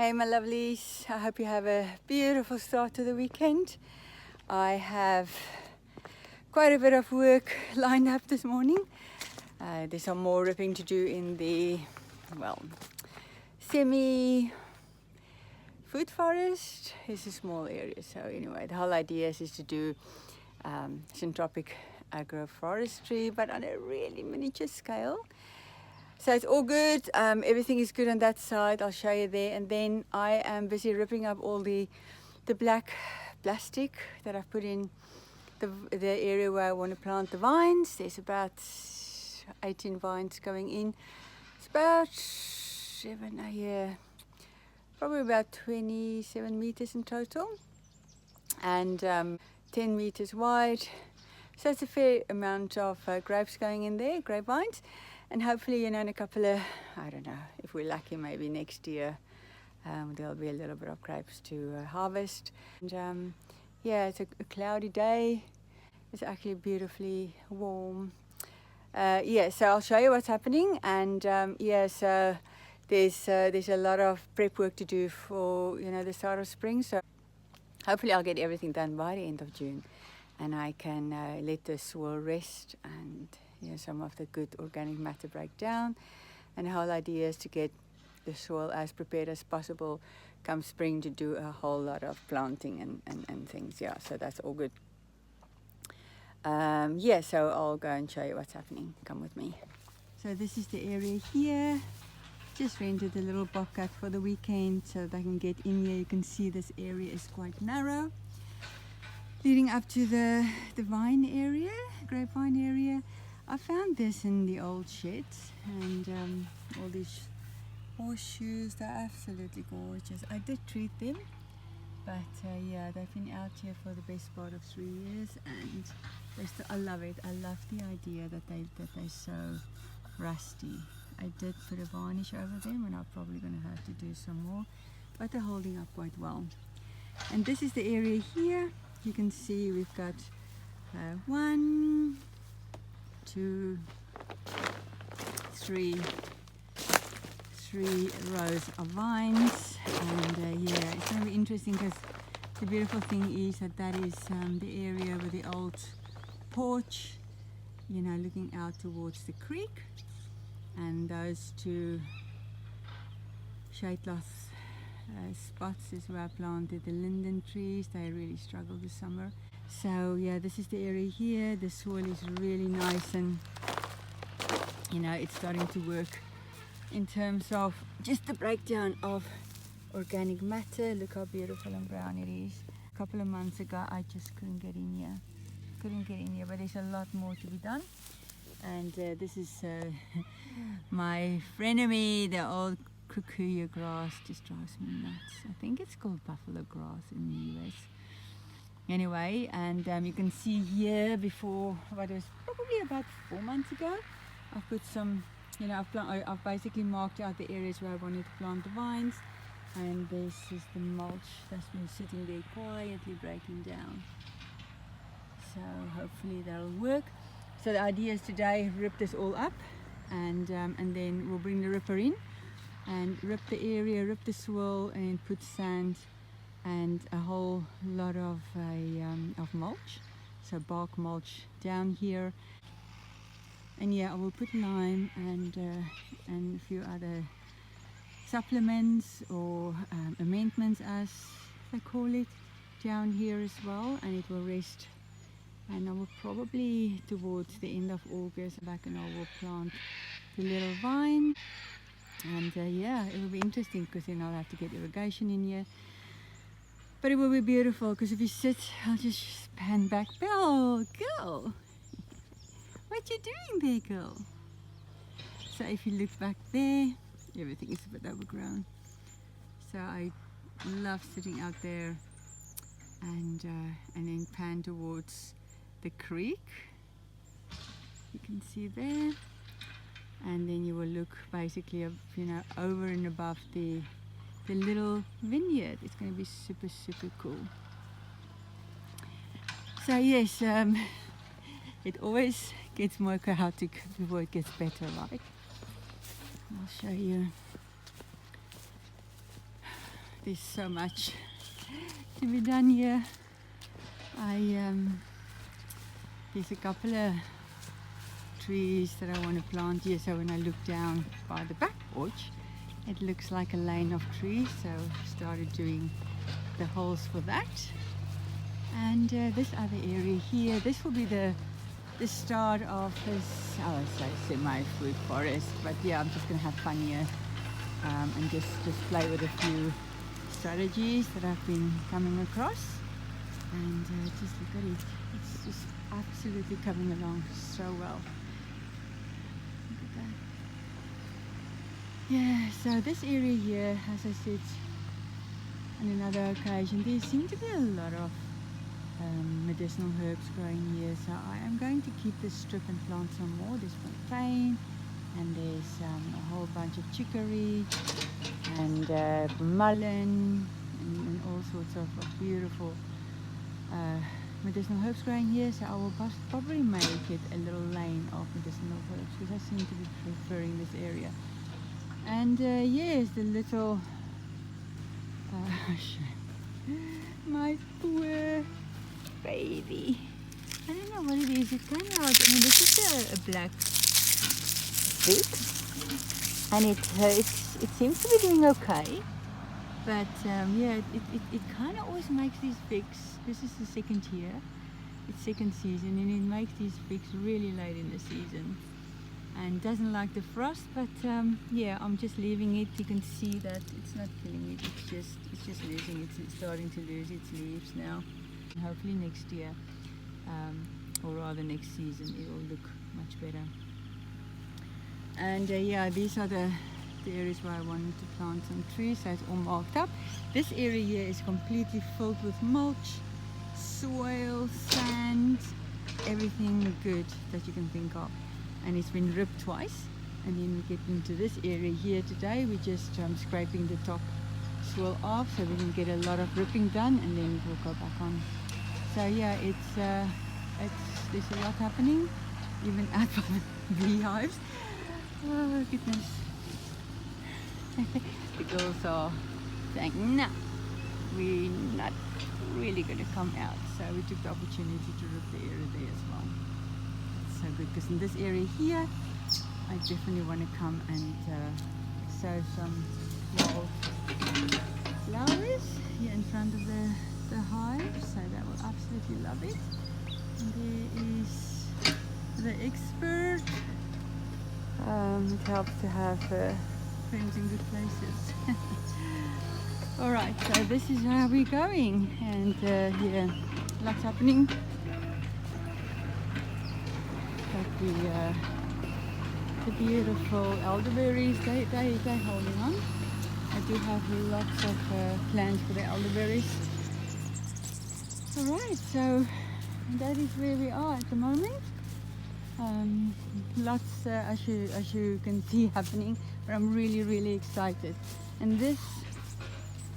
Hey my lovelies, I hope you have a beautiful start to the weekend. I have quite a bit of work lined up this morning. There's some more ripping to do in the, semi food forest. It's a small area, so anyway, the whole idea is to do syntropic agroforestry, but on a really miniature scale. So it's all good, everything is good on that side, I'll show you there. And then I am busy ripping up all the black plastic that I've put in the area where I want to plant the vines. There's about 18 vines going in. It's about probably about 27 meters in total, and 10 meters wide. So it's a fair amount of grapes going in there, grapevines. And hopefully, in a couple of, I don't know, if we're lucky, maybe next year, there'll be a little bit of grapes to harvest. And yeah, it's a cloudy day. It's actually beautifully warm. Yeah, so I'll show you what's happening. And yeah, so there's a lot of prep work to do for, the start of spring. So hopefully I'll get everything done by the end of June. And I can let the soil rest and some of the good organic matter break down. And the whole idea is to get the soil as prepared as possible come spring to do a whole lot of planting and things. Yeah, so that's all good. Yeah, so I'll go and show you what's happening. Come with me. So this is the area here. Just rented a little bobcat for the weekend so that I can get in here. You can see this area is quite narrow, leading up to the vine area, grapevine area. I found this in the old sheds, and all these horseshoes, they're absolutely gorgeous. I did treat them, but yeah, they've been out here for the best part of 3 years, and I love it. I love the idea that they're so rusty. I did put a varnish over them, and I'm probably going to have to do some more, but they're holding up quite well. And this is the area here. You can see we've got 1, 2, 3 rows of vines, and yeah, it's going to be interesting because the beautiful thing is that is the area with the old porch, looking out towards the creek, and those two shade cloth spots is where I planted the linden trees. They really struggled this summer. So yeah, this is the area here. The soil is really nice, and it's starting to work in terms of just the breakdown of organic matter. Look how beautiful and brown it is. A couple of months ago I just couldn't get in here, but there's a lot more to be done. And this is my frenemy, the old kikuyu grass. Just drives me nuts. I think it's called buffalo grass in the US. Anyway, and you can see here before, what was probably about 4 months ago, I've put some, I've basically marked out the areas where I wanted to plant the vines, and this is the mulch that's been sitting there quietly breaking down. So hopefully that'll work. So the idea is today rip this all up, and then we'll bring the ripper in and rip the area, rip the soil, and put sand and a whole lot of mulch, so bark mulch down here. And yeah, I will put lime and a few other supplements or amendments, as they call it, down here as well, and it will rest. And I will probably towards the end of August back, and I will plant the little vine. And yeah, it will be interesting because then I'll have to get irrigation in here. But it will be beautiful because if you sit, I'll just pan back. Belle, girl, what you doing there, girl? So if you look back there, everything is a bit overgrown. So I love sitting out there and then pan towards the creek. You can see there, and then you will look basically, over and above the little vineyard. It's going to be super, super cool. So yes, it always gets more chaotic before it gets better, right? I'll show you. there's so much to be done here. There's a couple of trees that I want to plant here, so when I look down by the back porch it looks like a lane of trees, so I've started doing the holes for that. And this other area here, this will be the start of this, I would say, semi-fruit forest, but yeah, I'm just going to have fun here and just play with a few strategies that I've been coming across. And just look at it, it's just absolutely coming along so well. Look at that. Yeah, so this area here, as I said on another occasion, there seem to be a lot of medicinal herbs growing here, so I am going to keep this strip and plant some more. There's plantain, and there's a whole bunch of chicory and mullein and all sorts of beautiful medicinal herbs growing here, so I will probably make it a little lane of medicinal herbs because I seem to be preferring this area. And yes, the little my poor baby, I don't know what it is, it came out, I mean, this is a black fig and it seems to be doing okay, but yeah, it kind of always makes these figs. This is the second year, it's second season, and it makes these figs really late in the season and doesn't like the frost, but yeah, I'm just leaving it. You can see that it's not killing it, it's just losing it's starting to lose its leaves now. And hopefully next year, or rather next season, it will look much better. And yeah, these are the areas where I wanted to plant some trees, so it's all marked up. This area here is completely filled with mulch, soil, sand, everything good that you can think of. And it's been ripped twice. And then we get into this area here today. We're just scraping the top soil off so we can get a lot of ripping done, and then we'll go back on. So yeah, there's a lot happening, even out by the beehives. Oh goodness. The girls are saying, no, we're not really going to come out. So we took the opportunity to rip the area there as well. It's so good, because in this area here, I definitely want to come and sow some wild flowers here in front of the hive, so they will absolutely love it. And there is the expert. It helps to have friends in good places. Alright, so this is where we're going, and yeah, lots happening. But the beautiful elderberries, they're holding on. I do have lots of plans for the elderberries. Alright, so that is where we are at the moment. Lots, as you can see, happening, but I'm really excited. And this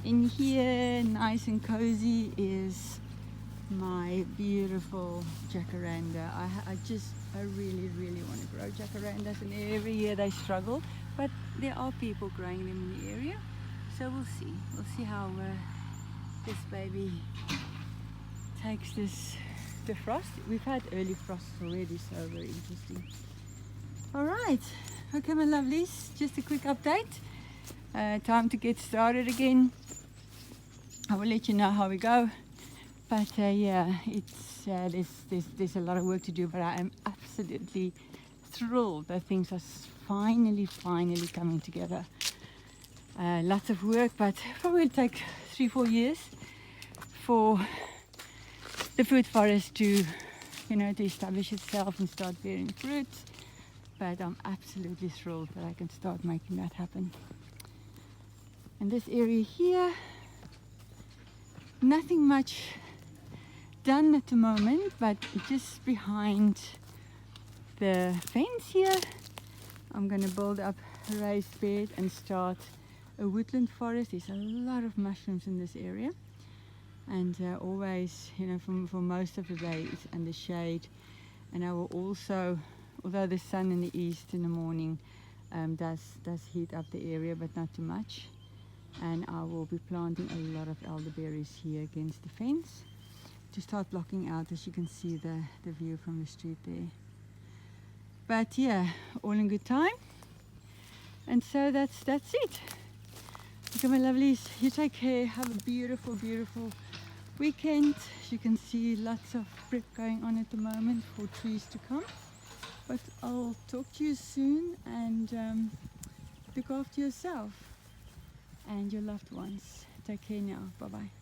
in here, nice and cozy, is my beautiful jacaranda. I really want to grow jacarandas, and every year they struggle, but there are people growing them in the area, so we'll see how this baby takes the frost. We've had early frosts already, so very interesting. All right, okay my lovelies, just a quick update. Time to get started again. I will let you know how we go, but yeah, it's there's a lot of work to do, but I am absolutely thrilled that things are finally coming together. Lots of work, but probably will take 3-4 years for the fruit forest to, to establish itself and start bearing fruit. But I'm absolutely thrilled that I can start making that happen. And this area here, nothing much done at the moment, but just behind the fence here, I'm going to build up a raised bed and start a woodland forest. There's a lot of mushrooms in this area, and always, for most of the day it's under shade. And I will also, although the sun in the east in the morning does heat up the area, but not too much, and I will be planting a lot of elderberries here against the fence to start blocking out, as you can see, the view from the street there. But yeah, all in good time. And so that's it. Okay, my lovelies, you take care. Have a beautiful, beautiful weekend. As you can see, lots of prep going on at the moment for trees to come. But I'll talk to you soon, and look after yourself and your loved ones. Take care now. Bye bye.